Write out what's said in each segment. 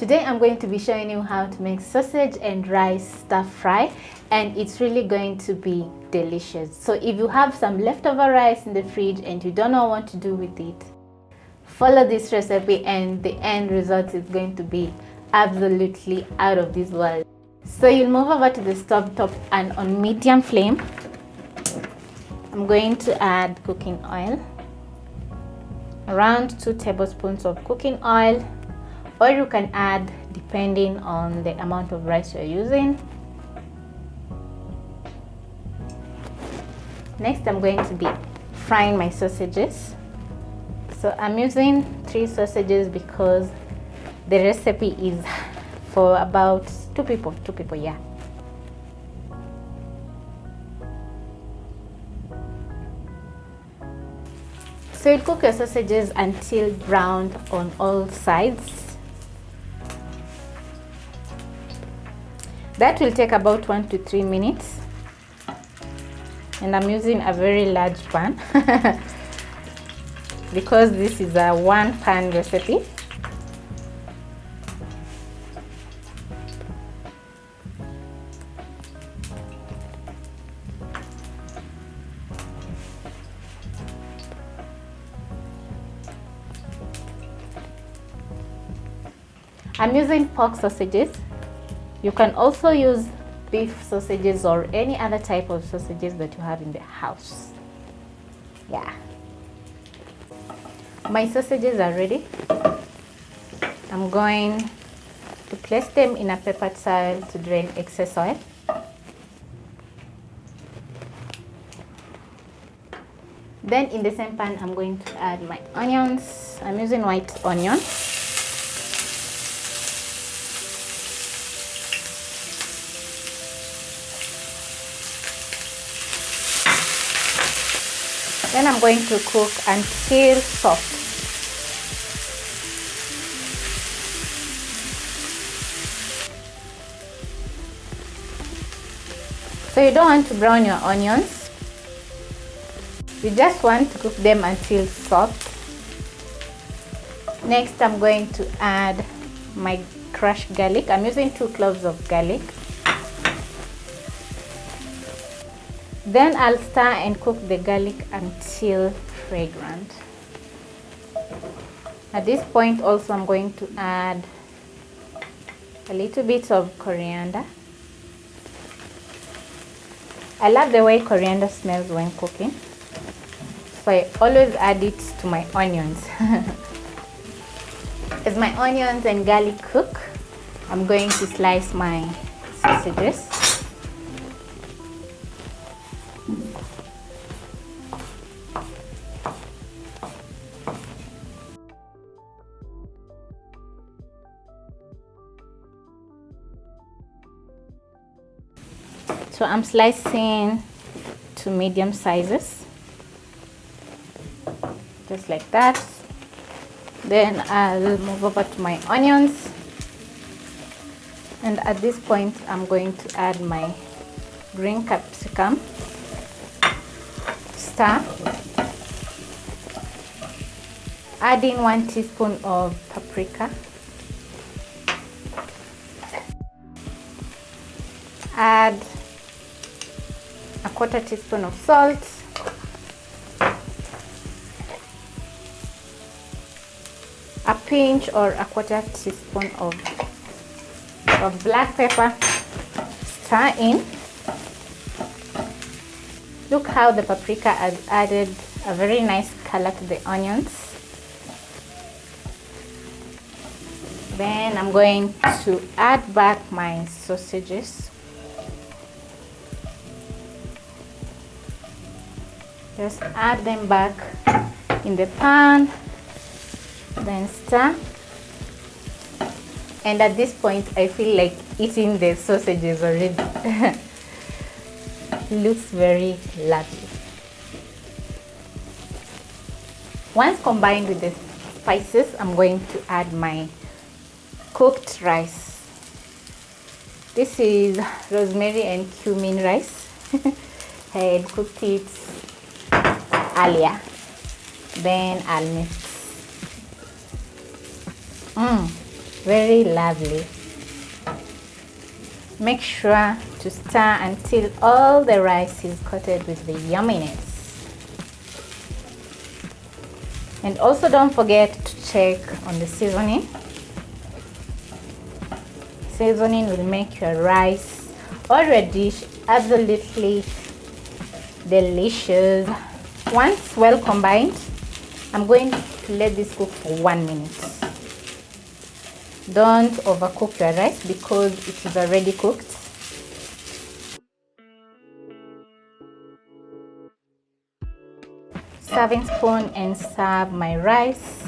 Today I'm going to be showing you how to make sausage and rice stir fry, and it's really going to be delicious. So if you have some leftover rice in the fridge and you don't know what to do with it, follow this recipe and the end result is going to be absolutely out of this world. So you'll move over to the stove top and on medium flame, I'm going to add cooking oil, around 2 tablespoons of cooking oil, or you can add depending on the amount of rice you're using. Next, I'm going to be frying my sausages. So I'm using 3 sausages because the recipe is for about 2 people, yeah. So you cook your sausages until browned on all sides. That will take about 1 to 3 minutes. And I'm using a very large pan because this is a 1-pan recipe. I'm using pork sausages. You can also use beef sausages or any other type of sausages that you have in the house. Yeah. My sausages are ready. I'm going to place them in a paper towel to drain excess oil. Then in the same pan, I'm going to add my onions. I'm using white onion. Then I'm going to cook until soft. So you don't want to brown your onions. You just want to cook them until soft. Next, I'm going to add my crushed garlic. I'm using 2 cloves of garlic. Then I'll stir and cook the garlic until fragrant. At this point also I'm going to add a little bit of coriander. I love the way coriander smells when cooking, so I always add it to my onions. As my onions and garlic cook, I'm going to slice my sausages. So I'm slicing to medium sizes, just like that. Then I'll move over to my onions, and at this point I'm going to add my green capsicum. Stir, adding 1 teaspoon of paprika, add a 1/4 teaspoon of salt, a pinch or a 1/4 teaspoon of black pepper. Stir in. Look how the paprika has added a very nice color to the onions. Then I'm going to add back my sausages. Just add them back in the pan, then stir. And at this point, I feel like eating the sausages already. Looks very lovely. Once combined with the spices, I'm going to add my cooked rice. This is rosemary and cumin rice. I had cooked it earlier. Then I'll mix. Very lovely. Make sure to stir until all the rice is coated with the yumminess. And also don't forget to check on the seasoning. Seasoning will make your rice or your dish absolutely delicious. Once well combined, I'm going to let this cook for 1 minute. Don't overcook your rice because it is already cooked. Serving spoon and serve my rice.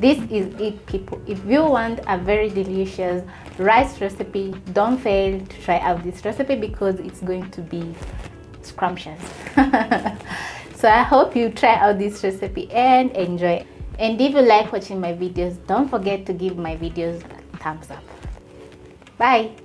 This is it, people. If you want a very delicious rice recipe, don't fail to try out this recipe because it's going to be scrumptious. So I hope you try out this recipe and enjoy. And if you like watching my videos, don't forget to give my videos a thumbs up. Bye.